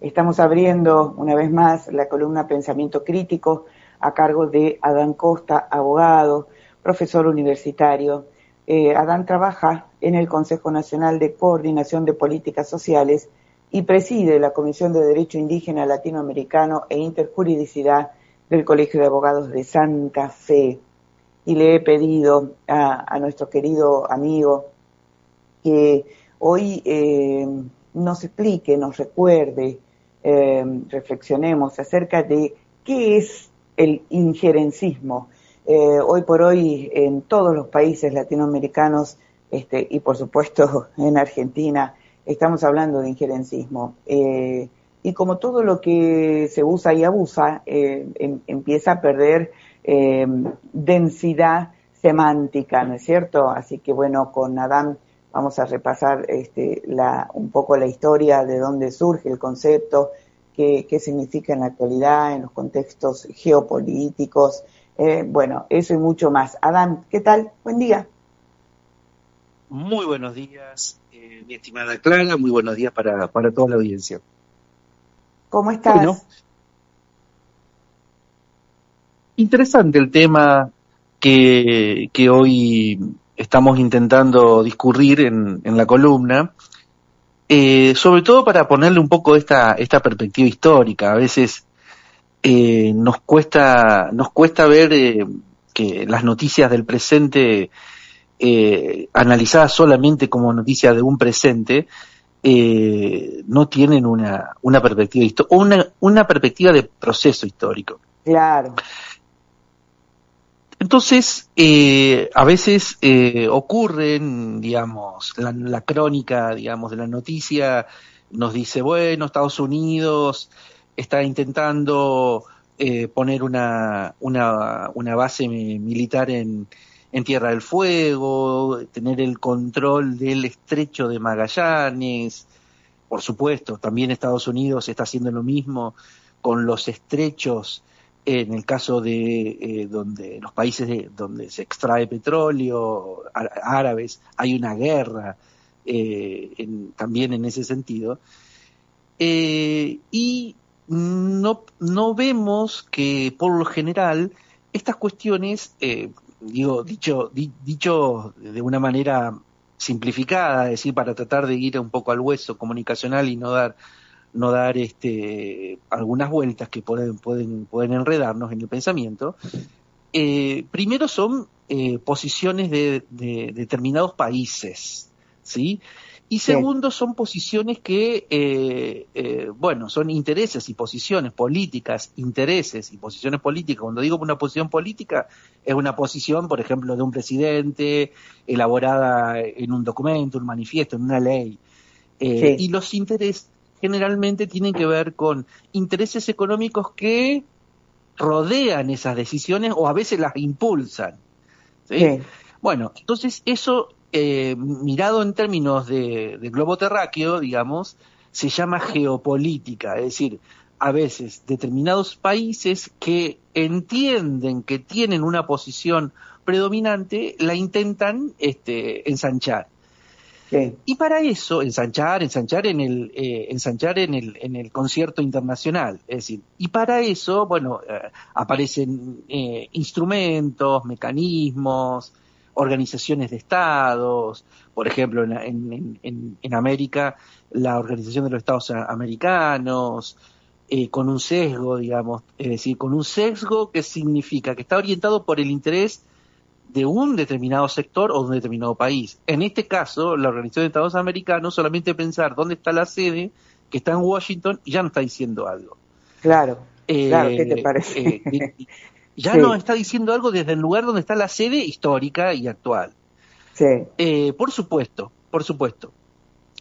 Estamos abriendo una vez más la columna Pensamiento Crítico a cargo de Adán Costa, abogado, profesor universitario. Adán trabaja en el Consejo Nacional de Coordinación de Políticas Sociales y preside la Comisión de Derecho Indígena Latinoamericano e Interjuridicidad del Colegio de Abogados de Santa Fe. Y le he pedido a nuestro querido amigo que hoy nos explique, nos recuerde, reflexionemos acerca de qué es el injerencismo. Hoy por hoy en todos los países latinoamericanos y por supuesto en Argentina estamos hablando de injerencismo. Y como todo lo que se usa y abusa empieza a perder densidad semántica, ¿no es cierto? Así que bueno, con Adán vamos a repasar un poco la historia de dónde surge el concepto, qué significa en la actualidad, en los contextos geopolíticos, bueno, eso y mucho más. Adán, ¿qué tal? Buen día. Muy buenos días, mi estimada Clara, muy buenos días para toda la audiencia. ¿Cómo estás? Bueno, interesante el tema que hoy estamos intentando discurrir en la columna, sobre todo para ponerle un poco esta perspectiva histórica. A veces nos cuesta ver que las noticias del presente, analizadas solamente como noticias de un presente, no tienen una perspectiva una perspectiva de proceso histórico. Claro. Entonces, a veces ocurren, digamos, la crónica, digamos, de la noticia nos dice, bueno, Estados Unidos está intentando poner una base militar en Tierra del Fuego, tener el control del Estrecho de Magallanes. Por supuesto, también Estados Unidos está haciendo lo mismo con los estrechos. En el caso de donde los países donde se extrae petróleo, árabes, hay una guerra también en ese sentido. Y no vemos que, por lo general, estas cuestiones, dicho de una manera simplificada, es decir, para tratar de ir un poco al hueso comunicacional y no dar algunas vueltas que pueden enredarnos en el pensamiento. Primero son posiciones de determinados países, ¿sí? Y segundo son posiciones que, bueno, son intereses y posiciones políticas, intereses y posiciones políticas. Cuando digo una posición política, es una posición, por ejemplo, de un presidente, elaborada en un documento, un manifiesto, en una ley. Sí. Y los intereses generalmente tienen que ver con intereses económicos que rodean esas decisiones o a veces las impulsan, ¿sí? Sí. Bueno, entonces eso, mirado en términos de globo terráqueo, digamos, se llama geopolítica, es decir, a veces determinados países que entienden que tienen una posición predominante la intentan ensanchar. Sí. Y para eso, ensanchar en el concierto internacional, es decir, y para eso, bueno, aparecen instrumentos, mecanismos, organizaciones de estados, por ejemplo, en América, la Organización de los Estados Americanos, con un sesgo, digamos, es decir, con un sesgo que significa que está orientado por el interés de un determinado sector o de un determinado país. En este caso, la Organización de Estados Americanos, solamente pensar dónde está la sede, que está en Washington, ya no está diciendo algo. Claro, claro, ¿qué te parece? Ya Sí. no está diciendo algo desde el lugar donde está la sede histórica y actual. Sí. Por supuesto.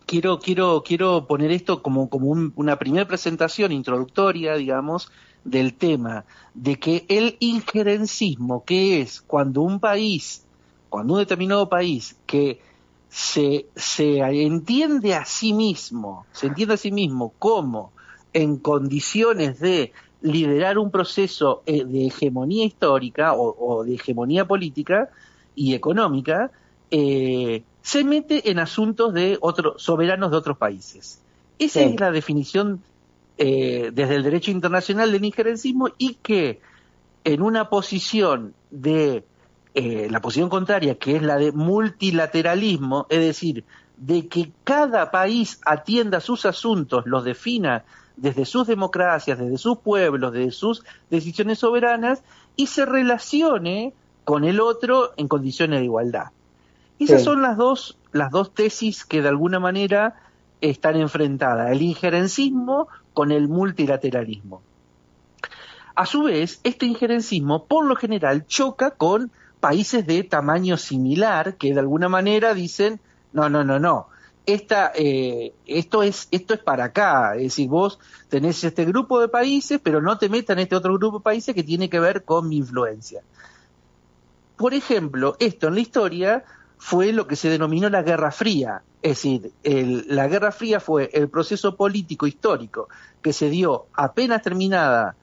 Quiero poner esto como una primera presentación introductoria, digamos, del tema de que el injerencismo, que es cuando un determinado país que se entiende a sí mismo como en condiciones de liderar un proceso de hegemonía histórica o de hegemonía política y económica, se mete en asuntos de otros soberanos de otros países. Esa Sí. es la definición desde el derecho internacional del injerencismo, y que en una posición de la posición contraria, que es la de multilateralismo, es decir, de que cada país atienda sus asuntos, los defina desde sus democracias, desde sus pueblos, desde sus decisiones soberanas, y se relacione con el otro en condiciones de igualdad. Esas son las dos tesis que de alguna manera están enfrentadas, el injerencismo con el multilateralismo. A su vez, este injerencismo por lo general choca con países de tamaño similar que de alguna manera dicen, no, esto es para acá, es decir, vos tenés este grupo de países, pero no te metas en este otro grupo de países que tiene que ver con mi influencia. Por ejemplo, esto en la historia fue lo que se denominó la Guerra Fría, es decir, la Guerra Fría fue el proceso político histórico que se dio apenas terminada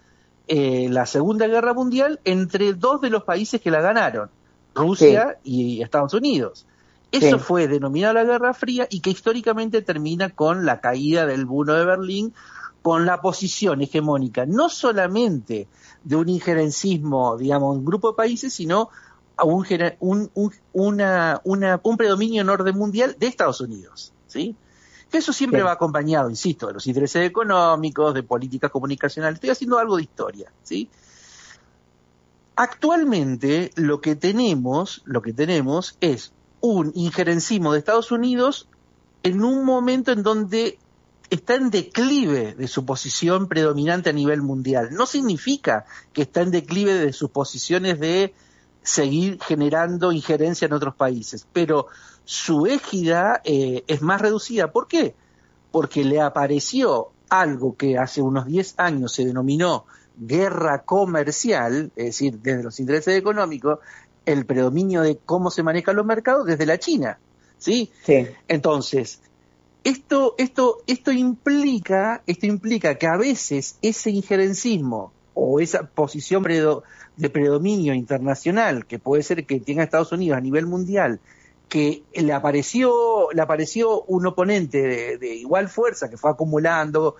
la Segunda Guerra Mundial entre dos de los países que la ganaron, Rusia y Estados Unidos. Eso fue denominado la Guerra Fría, y que históricamente termina con la caída del muro de Berlín, con la posición hegemónica no solamente de un injerencismo, digamos, un grupo de países, sino a un predominio en orden mundial de Estados Unidos, ¿sí? Eso siempre va acompañado, insisto, de los intereses económicos, de políticas comunicacionales. Estoy haciendo algo de historia, ¿sí? Actualmente lo que tenemos es un injerencismo de Estados Unidos en un momento en donde está en declive de su posición predominante a nivel mundial. No significa que está en declive de sus posiciones de seguir generando injerencia en otros países, pero su égida es más reducida. ¿Por qué? Porque le apareció algo que hace unos 10 años se denominó guerra comercial, es decir, desde los intereses económicos, el predominio de cómo se manejan los mercados desde la China, ¿sí? Entonces, esto implica que a veces ese injerencismo o esa posición de predominio internacional que puede ser que tenga Estados Unidos a nivel mundial, que le apareció un oponente de igual fuerza que fue acumulando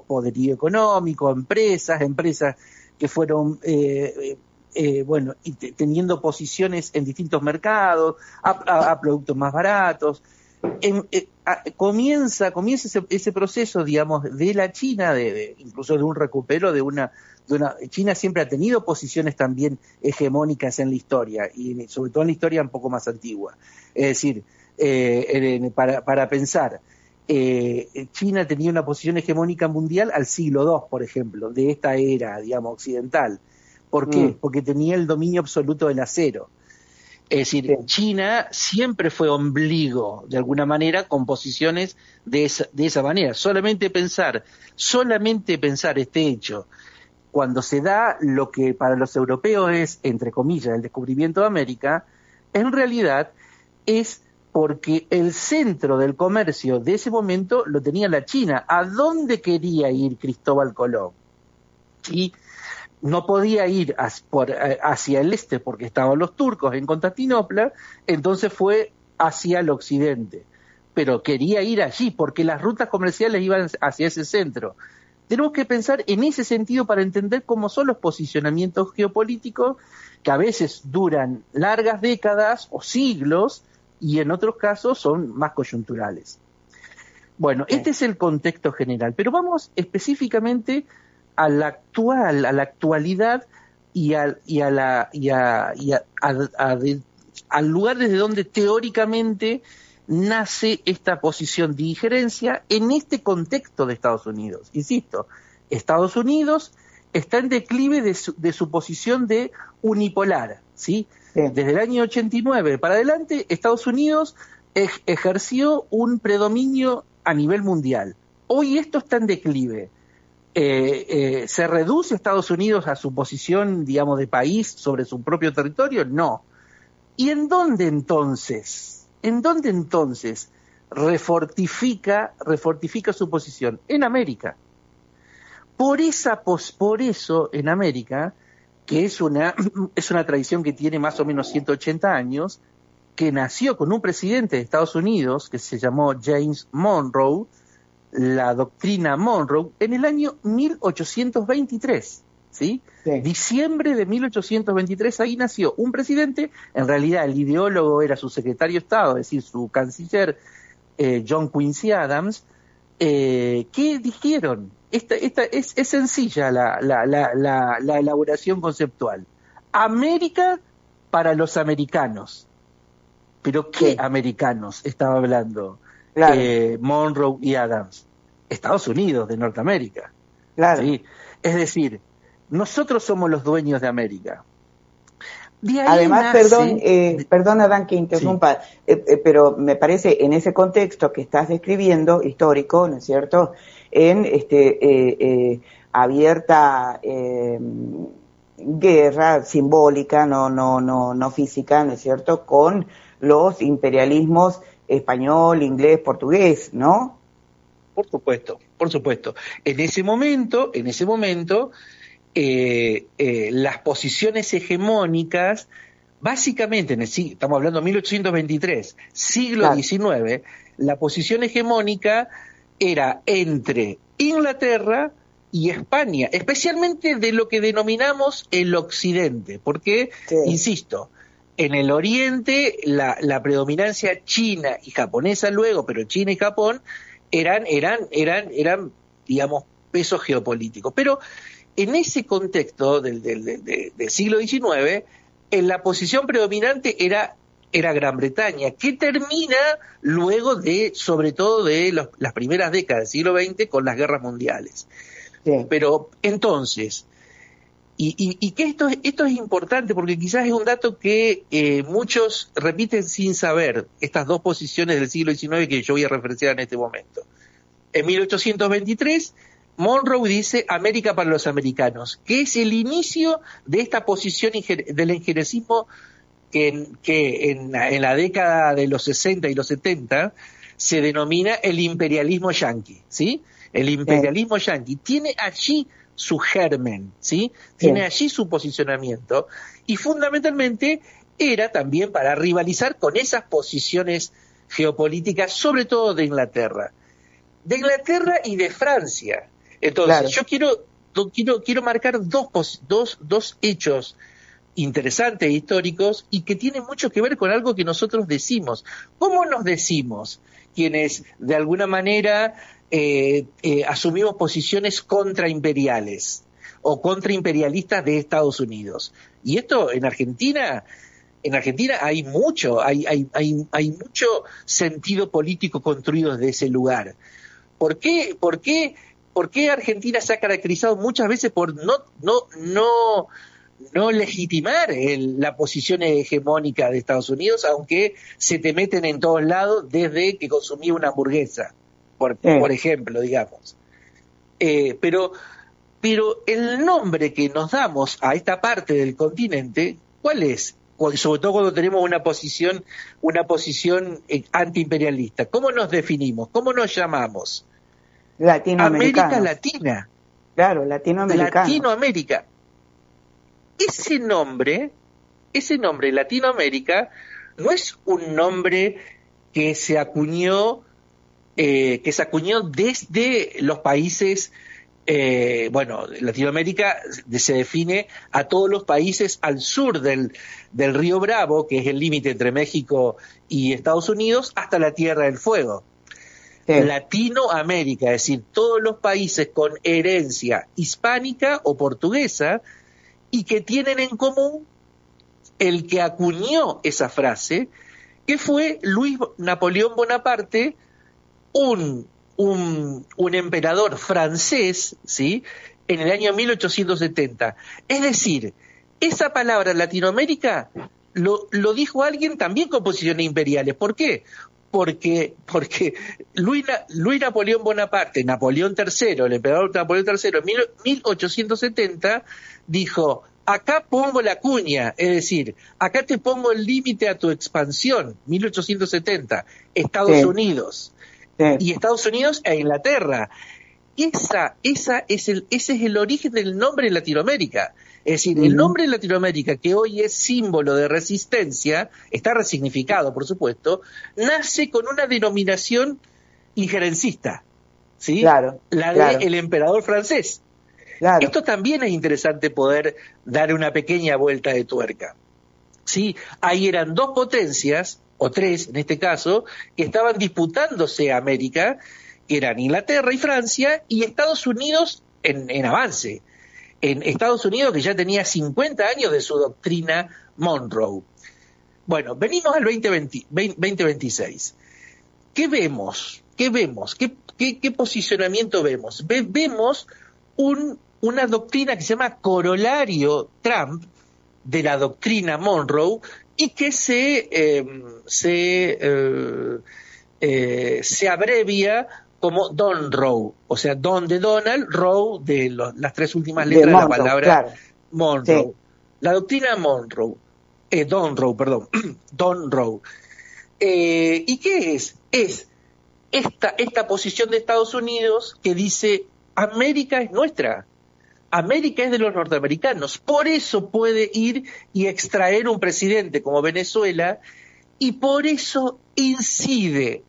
poderío económico, empresas que fueron teniendo posiciones en distintos mercados, a productos más baratos. Comienza ese proceso, digamos, de la China, incluso de un recupero de una China siempre ha tenido posiciones también hegemónicas en la historia, y sobre todo en la historia un poco más antigua. Es decir, para pensar, China tenía una posición hegemónica mundial al siglo II, por ejemplo, de esta era, digamos, occidental. ¿Por qué? Porque tenía el dominio absoluto del acero. Es decir, China siempre fue ombligo, de alguna manera, con posiciones de esa manera. Solamente pensar este hecho, cuando se da lo que para los europeos es, entre comillas, el descubrimiento de América, en realidad es porque el centro del comercio de ese momento lo tenía la China. ¿A dónde quería ir Cristóbal Colón? ¿Sí? No podía ir hacia el este porque estaban los turcos en Constantinopla, entonces fue hacia el occidente. Pero quería ir allí porque las rutas comerciales iban hacia ese centro. Tenemos que pensar en ese sentido para entender cómo son los posicionamientos geopolíticos, que a veces duran largas décadas o siglos, y en otros casos son más coyunturales. Bueno, este es el contexto general, pero vamos específicamente a la actualidad y al lugar desde donde teóricamente nace esta posición de injerencia en este contexto de Estados Unidos. Insisto, Estados Unidos está en declive de su posición de unipolar, ¿sí? Desde el año 89 para adelante, Estados Unidos ejerció un predominio a nivel mundial. Hoy esto está en declive. ¿Se reduce Estados Unidos a su posición, digamos, de país sobre su propio territorio? No. ¿Y en dónde entonces refortifica su posición? En América. Por eso en América, que es una tradición que tiene más o menos 180 años, que nació con un presidente de Estados Unidos que se llamó James Monroe, la doctrina Monroe en el año 1823, ¿sí? Sí. Diciembre de 1823, ahí nació un presidente, en realidad el ideólogo era su secretario de Estado, es decir, su canciller John Quincy Adams, que dijeron, esta es sencilla la elaboración conceptual, América para los americanos. ¿Pero qué americanos estaba hablando Claro. Monroe y Adams? Estados Unidos de Norteamérica. Claro. ¿Sí? Es decir, nosotros somos los dueños de América. De ahí Además, nace... perdón Adán que interrumpa, pero me parece en ese contexto que estás describiendo, histórico, ¿no es cierto?, en abierta guerra simbólica, no física, ¿no es cierto?, con los imperialismos español, inglés, portugués, ¿no? Por supuesto, por supuesto. En ese momento, las posiciones hegemónicas, básicamente, estamos hablando de 1823, siglo XIX, la posición hegemónica era entre Inglaterra y España, especialmente de lo que denominamos el Occidente, porque, insisto, en el Oriente la predominancia china y japonesa luego, pero China y Japón eran, digamos, pesos geopolíticos. Pero en ese contexto del siglo XIX, en la posición predominante era Gran Bretaña, que termina luego sobre todo de las primeras décadas del siglo XX con las guerras mundiales. Sí. Pero entonces, y que esto es importante porque quizás es un dato que muchos repiten sin saber, estas dos posiciones del siglo XIX que yo voy a referenciar en este momento. En 1823, Monroe dice América para los americanos, que es el inicio de esta posición del injerencismo que en la década de los 60 y los 70 se denomina el imperialismo yanqui, ¿sí? El imperialismo yanqui tiene allí su germen, ¿sí? Tiene allí su posicionamiento y fundamentalmente era también para rivalizar con esas posiciones geopolíticas, sobre todo de Inglaterra y de Francia. Entonces, yo quiero marcar dos hechos interesantes, históricos, y que tienen mucho que ver con algo que nosotros decimos. ¿Cómo nos decimos quienes de alguna manera asumimos posiciones contraimperiales o contraimperialistas de Estados Unidos? Y esto en Argentina hay mucho sentido político construido desde ese lugar. ¿Por qué Argentina se ha caracterizado muchas veces por no legitimar la posición hegemónica de Estados Unidos, aunque se te meten en todos lados desde que consumí una hamburguesa, por ejemplo, digamos? Pero el nombre que nos damos a esta parte del continente, ¿cuál es? Sobre todo cuando tenemos una posición antiimperialista. ¿Cómo nos definimos? ¿Cómo nos llamamos? América Latina. Claro, Latinoamérica. Ese nombre, Latinoamérica, no es un nombre que se acuñó desde los países. Latinoamérica se define a todos los países al sur del río Bravo, que es el límite entre México y Estados Unidos, hasta la Tierra del Fuego. Latinoamérica, es decir, todos los países con herencia hispánica o portuguesa y que tienen en común el que acuñó esa frase, que fue Luis Napoleón Bonaparte, un emperador francés, ¿sí?, en el año 1870. Es decir, esa palabra Latinoamérica lo dijo alguien también con posiciones imperiales. ¿Por qué? Porque Luis Napoleón Bonaparte, Napoleón III, el emperador Napoleón III, en 1870 dijo: acá pongo la cuña, es decir, acá te pongo el límite a tu expansión, 1870, Estados Unidos. Y Estados Unidos e Inglaterra. Ese es el origen del nombre Latinoamérica. Es decir, el nombre Latinoamérica, que hoy es símbolo de resistencia, está resignificado, por supuesto, nace con una denominación injerencista. ¿sí? Claro, La claro. del emperador francés. Claro. Esto también es interesante poder dar una pequeña vuelta de tuerca. ¿Sí? Ahí eran dos potencias, o tres en este caso, que estaban disputándose a América, que eran Inglaterra y Francia, y Estados Unidos en avance. En Estados Unidos, que ya tenía 50 años de su doctrina Monroe. Bueno, venimos al 2026. ¿Qué vemos? ¿Qué vemos? ¿Qué posicionamiento vemos? Vemos una doctrina que se llama corolario Trump de la doctrina Monroe y que se abrevia como Don Roe, o sea, Don de Donald, Roe de las tres últimas De letras de la Monroe, palabra claro. Monroe. Sí, La doctrina Monroe, Don Roe, perdón, Don Roe. ¿Y qué es? Es esta posición de Estados Unidos que dice, América es nuestra, América es de los norteamericanos, por eso puede ir y extraer un presidente como Venezuela y por eso incide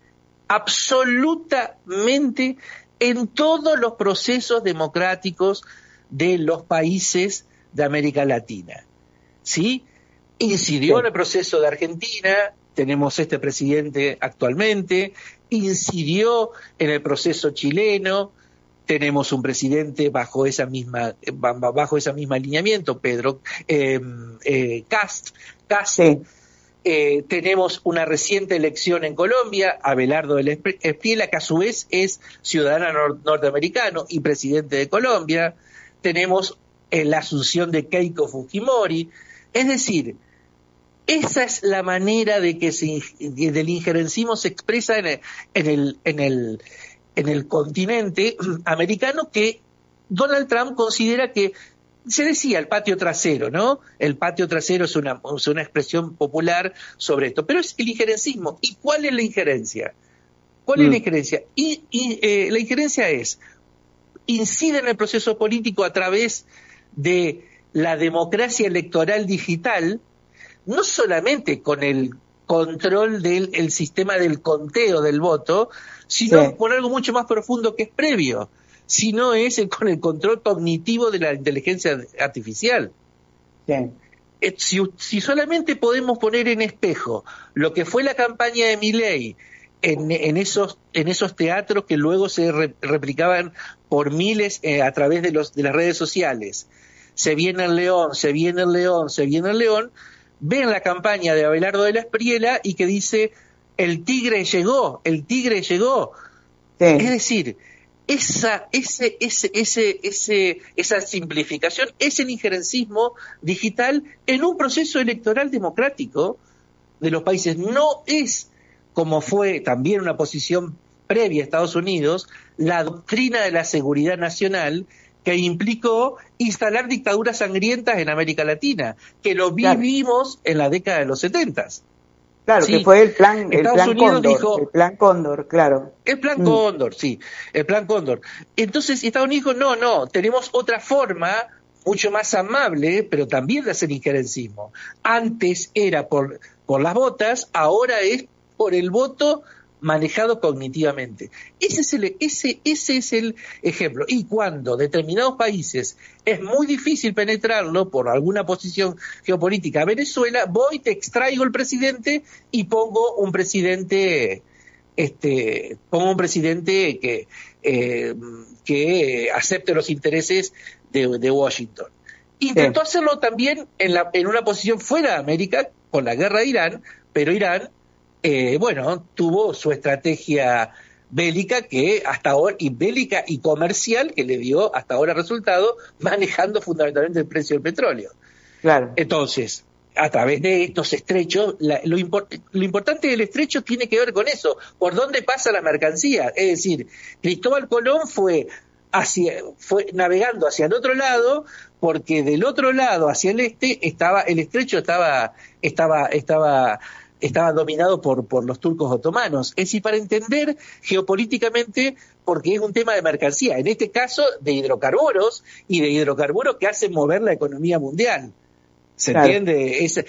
absolutamente en todos los procesos democráticos de los países de América Latina. ¿Sí? Incidió sí. en el proceso de Argentina, tenemos este presidente actualmente, incidió en el proceso chileno, tenemos un presidente bajo ese mismo alineamiento, Pedro Kast. Sí, Tenemos una reciente elección en Colombia, Abelardo del Espriella, que a su vez es ciudadano norteamericano y presidente de Colombia. Tenemos la asunción de Keiko Fujimori. Es decir, esa es la manera de que del injerencismo se expresa en el continente americano, que Donald Trump considera que, se decía el patio trasero, ¿no? El patio trasero es una expresión popular sobre esto, pero es el injerencismo. ¿Y cuál es la injerencia? ¿Cuál es la injerencia? La injerencia incide en el proceso político a través de la democracia electoral digital, no solamente con el control del sistema del conteo del voto, sino sí, por algo mucho más profundo que es previo, sino es con el control cognitivo de la inteligencia artificial. sí. Si solamente podemos poner en espejo lo que fue la campaña de Milei en esos teatros que luego se replicaban por miles a través de las redes sociales, se viene el león, se viene el león, se viene el león, ven la campaña de Abelardo de la Espriella y que dice, el tigre llegó, el tigre llegó. Sí. Es decir, esa simplificación es el injerencismo digital en un proceso electoral democrático de los países. No es, como fue también una posición previa a Estados Unidos, la doctrina de la seguridad nacional, que implicó instalar dictaduras sangrientas en América Latina, que lo vivimos en la década de los 70. Claro, Sí, que fue el plan Unidos Cóndor, dijo, el plan Cóndor, claro. el plan Cóndor, sí, el plan Cóndor. Entonces Estados Unidos dijo, no, tenemos otra forma mucho más amable, pero también de hacer injerencismo. Antes era por las botas, ahora es por el voto manejado cognitivamente. Ese es el ejemplo. Y cuando determinados países es muy difícil penetrarlo por alguna posición geopolítica, Venezuela, voy, te extraigo el presidente y pongo un presidente que acepte los intereses de Washington. Intentó hacerlo también en una posición fuera de América con la guerra de Irán, pero Irán tuvo su estrategia bélica que hasta ahora, y bélica y comercial, que le dio hasta ahora resultado, manejando fundamentalmente el precio del petróleo. Claro. Entonces, a través de estos estrechos, lo importante del estrecho tiene que ver con eso, por dónde pasa la mercancía. Es decir, Cristóbal Colón fue navegando hacia el otro lado, porque del otro lado, hacia el este, el estrecho estaba dominado por los turcos otomanos. Es decir, para entender geopolíticamente, porque es un tema de mercancía, en este caso de hidrocarburos, y de hidrocarburos que hacen mover la economía mundial. ¿Se entiende? Esa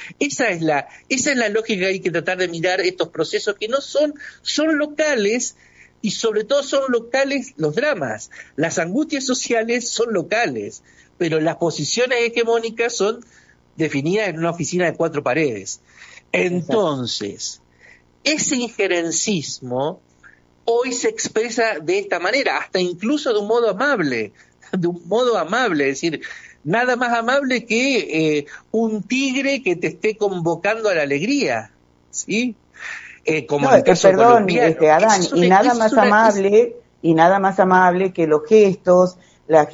es la lógica que hay que tratar de mirar estos procesos que no son locales, y sobre todo son locales los dramas. Las angustias sociales son locales, pero las posiciones hegemónicas son definidas en una oficina de 4 paredes. Entonces, ese injerencismo hoy se expresa de esta manera, hasta incluso de un modo amable, es decir, nada más amable que un tigre que te esté convocando a la alegría, ¿sí? Como en el caso perdón, colombiano. Adán, y nada más amable que los gestos, la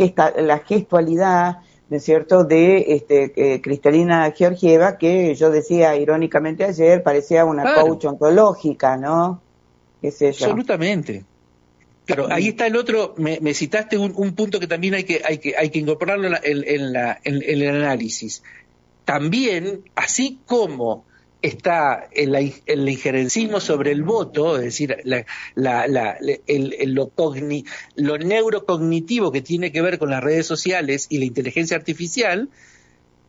gestualidad, ¿no es cierto?, de Cristalina Georgieva, que yo decía irónicamente ayer, parecía una coach ontológica, ¿no? ¿Qué sé yo? Absolutamente. Claro, ahí está el otro, me citaste un punto que también hay que incorporarlo en el análisis. También, así como está el injerencismo sobre el voto, es decir, lo neurocognitivo que tiene que ver con las redes sociales y la inteligencia artificial,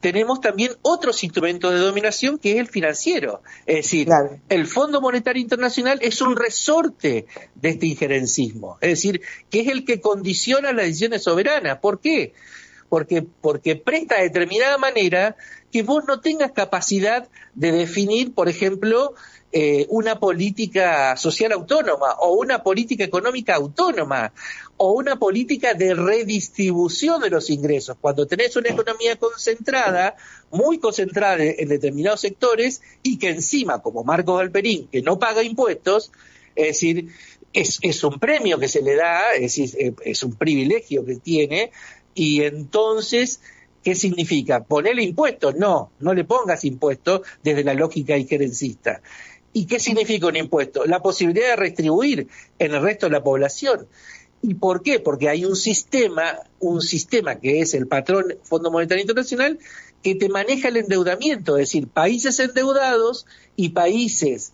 tenemos también otros instrumentos de dominación, que es el financiero. Es decir, el Fondo Monetario Internacional es un resorte de este injerencismo, es decir, que es el que condiciona las decisiones soberanas. ¿Por qué? Porque presta de determinada manera que vos no tengas capacidad de definir, por ejemplo, una política social autónoma, o una política económica autónoma, o una política de redistribución de los ingresos. Cuando tenés una economía concentrada, muy concentrada en determinados sectores, y que encima, como Marcos Galperín, que no paga impuestos, es decir, es un premio que se le da, es decir, es un privilegio que tiene, y entonces, ¿qué significa? ¿Ponerle impuestos? No le pongas impuestos desde la lógica injerencista. ¿Y qué significa un impuesto? La posibilidad de redistribuir en el resto de la población. ¿Y por qué? Porque hay un sistema que es el patrón Fondo Monetario Internacional, que te maneja el endeudamiento, es decir, países endeudados y países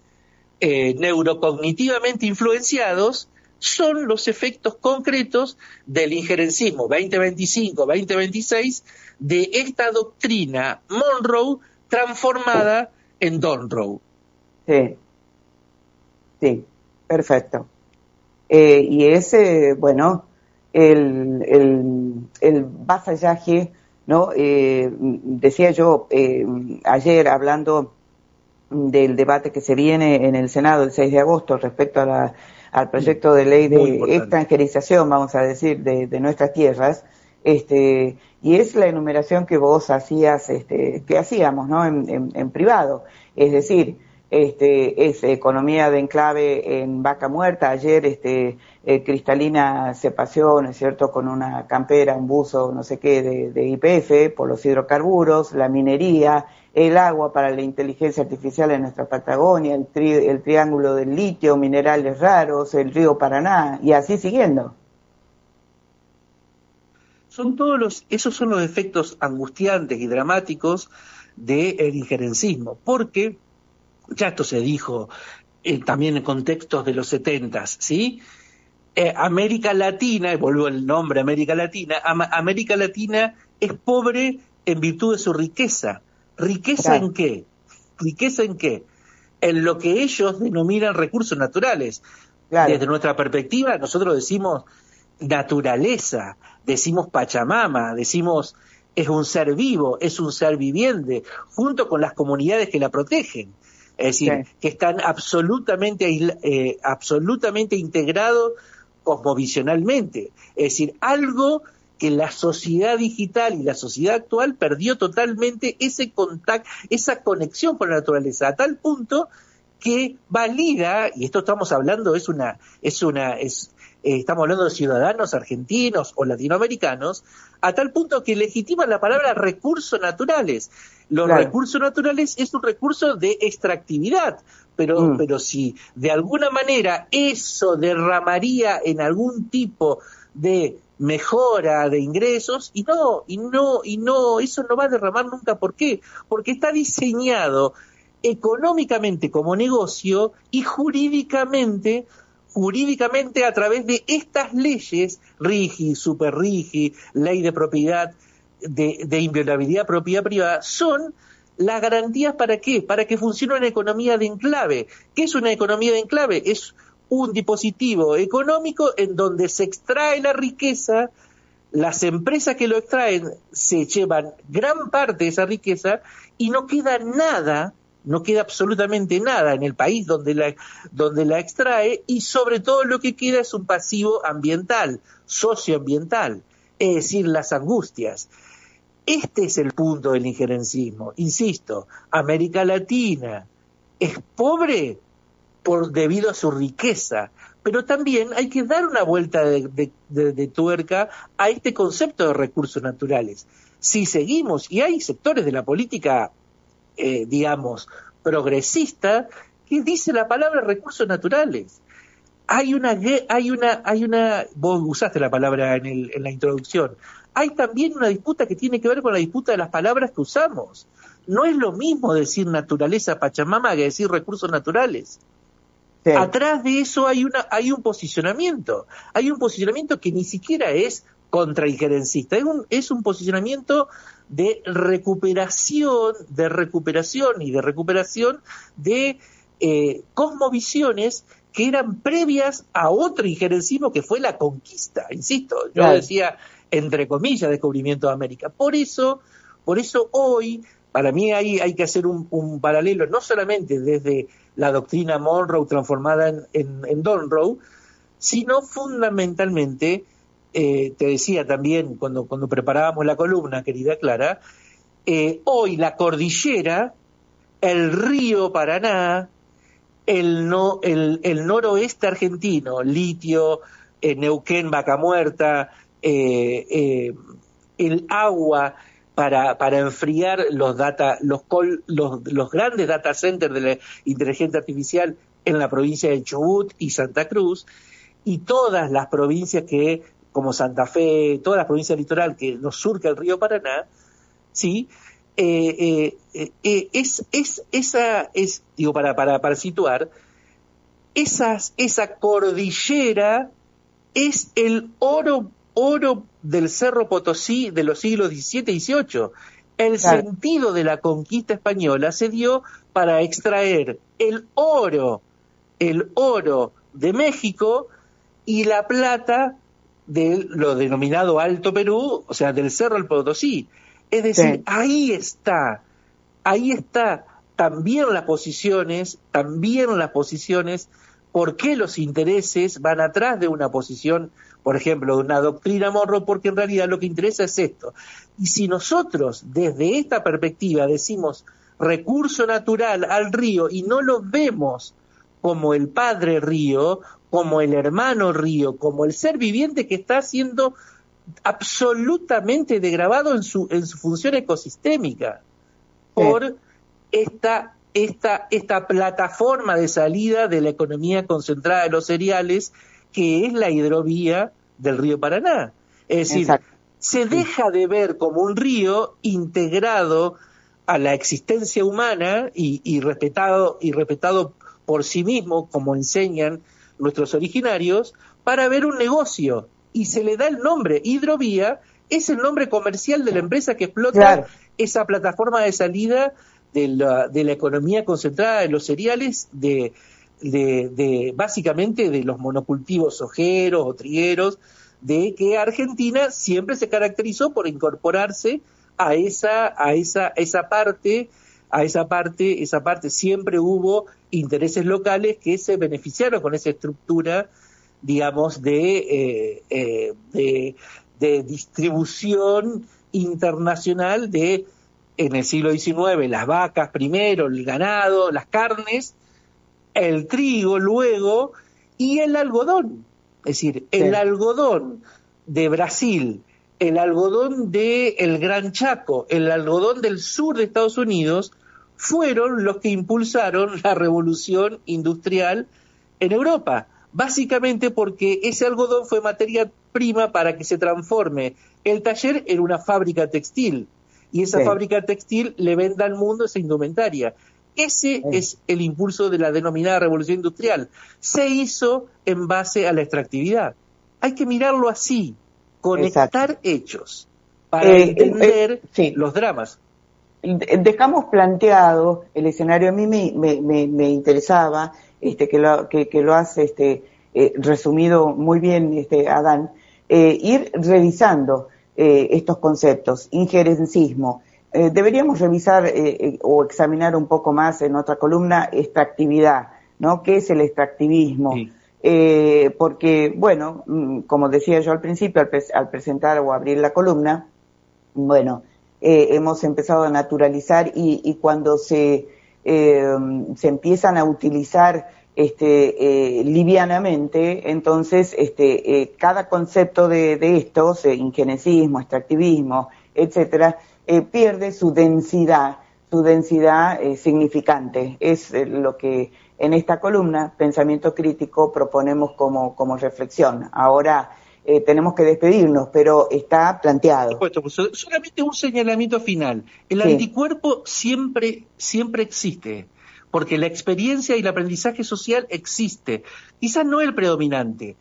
neurocognitivamente influenciados son los efectos concretos del injerencismo 2025-2026 de esta doctrina Monroe transformada en Donroe. Sí, perfecto. Y ese, bueno, el vasallaje, ¿no? Decía yo ayer, hablando del debate que se viene en el Senado el 6 de agosto respecto al proyecto de ley de extranjerización, vamos a decir, de nuestras tierras, y es la enumeración que vos hacías, que hacíamos, ¿no? En privado, es decir, es economía de enclave en Vaca Muerta. Ayer Cristalina se paseó, ¿no es cierto?, con una campera, un buzo, no sé qué, de YPF por los hidrocarburos, la minería, el agua para la inteligencia artificial en nuestra Patagonia, el triángulo del litio, minerales raros, el río Paraná, y así siguiendo. Esos son los efectos angustiantes y dramáticos del injerencismo, porque ya esto se dijo también en contextos de los 70s, ¿sí? América Latina, y vuelvo al nombre América Latina, América Latina es pobre en virtud de su riqueza. ¿Riqueza en qué? ¿Riqueza en qué? En lo que ellos denominan recursos naturales. Desde nuestra perspectiva, nosotros decimos naturaleza, decimos Pachamama, decimos es un ser vivo, es un ser viviente, junto con las comunidades que la protegen. Es decir, que están absolutamente integrados cosmovisionalmente. Es decir, algo que la sociedad digital y la sociedad actual perdió totalmente ese contacto, esa conexión con la naturaleza, a tal punto que valida, y esto estamos hablando, estamos hablando de ciudadanos argentinos o latinoamericanos, a tal punto que legitiman la palabra recursos naturales. Los recursos naturales es un recurso de extractividad, pero si de alguna manera eso derramaría en algún tipo de mejora de ingresos, y no, eso no va a derramar nunca. ¿Por qué? Porque está diseñado económicamente como negocio y jurídicamente a través de estas leyes, RIGI, Super RIGI, Ley de Propiedad, de Inviolabilidad, Propiedad Privada, son las garantías. ¿Para qué? Para que funcione una economía de enclave. ¿Qué es una economía de enclave? Es un dispositivo económico en donde se extrae la riqueza, las empresas que lo extraen se llevan gran parte de esa riqueza y no queda nada, no queda absolutamente nada en el país donde la extrae, y sobre todo lo que queda es un pasivo ambiental, socioambiental, es decir, las angustias. Este es el punto del injerencismo. Insisto, América Latina es pobre debido a su riqueza, pero también hay que dar una vuelta de tuerca a este concepto de recursos naturales. Si seguimos, y hay sectores de la política, digamos, progresista, que dice la palabra recursos naturales. Hay una, vos usaste la palabra en la introducción, hay también una disputa que tiene que ver con la disputa de las palabras que usamos. No es lo mismo decir naturaleza Pachamama que decir recursos naturales. Sí. Atrás de eso hay un posicionamiento que ni siquiera es contrainjerencista, es un posicionamiento de recuperación de cosmovisiones que eran previas a otro injerencismo que fue la conquista, insisto, yo decía entre comillas descubrimiento de América. Por eso hoy, para mí hay que hacer un paralelo, no solamente desde la doctrina Monroe transformada en Donroe, sino fundamentalmente, te decía también cuando preparábamos la columna, querida Clara, hoy la cordillera, el río Paraná, el noroeste argentino, Litio, Neuquén, Vaca Muerta, el agua para enfriar los grandes data centers de la inteligencia artificial en la provincia de Chubut y Santa Cruz, y todas las provincias como Santa Fe, todas las provincias litoral que nos surca el río Paraná, ¿sí? Digo, para situar, esa cordillera es el oro del Cerro Potosí de los siglos XVII y XVIII. El sentido de la conquista española se dio para extraer el oro de México y la plata de lo denominado Alto Perú, o sea, del Cerro del Potosí. Es decir, ahí está también las posiciones, por qué los intereses van atrás de una posición, por ejemplo, de una doctrina Monroe, porque en realidad lo que interesa es esto. Y si nosotros desde esta perspectiva decimos recurso natural al río y no lo vemos como el padre río, como el hermano río, como el ser viviente que está siendo absolutamente degradado en su función ecosistémica por esta plataforma de salida de la economía concentrada de los cereales, que es la hidrovía del río Paraná. Es decir, se deja de ver como un río integrado a la existencia humana y respetado por sí mismo, como enseñan nuestros originarios, para ver un negocio, y se le da el nombre Hidrovía, es el nombre comercial de la empresa que explota esa plataforma de salida de la economía concentrada de los cereales, de básicamente de los monocultivos sojeros o trigueros, de que Argentina siempre se caracterizó por incorporarse a esa parte. Siempre hubo intereses locales que se beneficiaron con esa estructura, digamos, de distribución internacional en el siglo XIX, las vacas primero, el ganado, las carnes, el trigo luego, y el algodón. Es decir, el algodón de Brasil, el algodón del Gran Chaco, el algodón del sur de Estados Unidos, fueron los que impulsaron la revolución industrial en Europa, básicamente porque ese algodón fue materia prima para que se transforme el taller en una fábrica textil, y esa fábrica textil le venda al mundo esa indumentaria. Ese es el impulso de la denominada revolución industrial. Se hizo en base a la extractividad. Hay que mirarlo así, conectar hechos para entender los dramas. dejamos planteado el escenario. A mí me interesaba, que lo has resumido muy bien, Adán, ir revisando estos conceptos, injerencismo. Deberíamos revisar o examinar un poco más en otra columna extractividad, ¿no? ¿Qué es el extractivismo? Sí. Porque, bueno, como decía yo al principio, al presentar o abrir la columna, bueno, hemos empezado a naturalizar y cuando se empiezan a utilizar livianamente, entonces cada concepto de estos, injerencismo, extractivismo, etcétera, pierde su densidad significante. Es lo que en esta columna, Pensamiento Crítico, proponemos como reflexión. Ahora tenemos que despedirnos, pero está planteado. Por supuesto, pues, solamente un señalamiento final. El Sí, anticuerpo siempre existe, porque la experiencia y el aprendizaje social existe. Quizás no el predominante.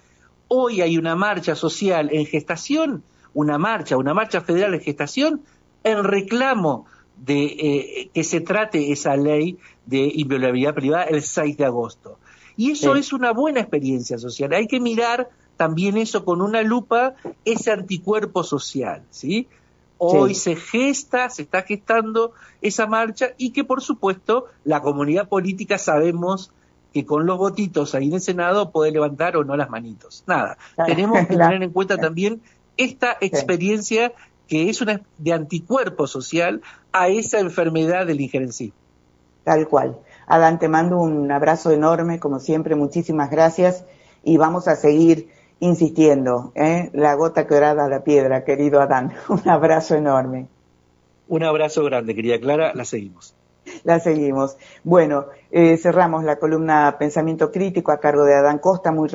Hoy hay una marcha social en gestación, una marcha federal en gestación, en reclamo de que se trate esa ley de inviolabilidad privada el 6 de agosto. Y eso sí, es una buena experiencia social. Hay que mirar también eso con una lupa, ese anticuerpo social, ¿sí? Hoy sí. se está gestando esa marcha y que por supuesto la comunidad política sabemos que con los votitos ahí en el Senado puede levantar o no las manitos. Nada, tenemos que tener en cuenta también esta Sí, experiencia que es una de anticuerpo social a esa enfermedad del injerencismo. tal cual. Adán, te mando un abrazo enorme, como siempre, muchísimas gracias y vamos a seguir insistiendo, ¿eh? La gota que orada la piedra, querido Adán. Un abrazo enorme. Un abrazo grande, querida Clara, la seguimos. La seguimos. Bueno, cerramos la columna Pensamiento Crítico a cargo de Adán Costa, muy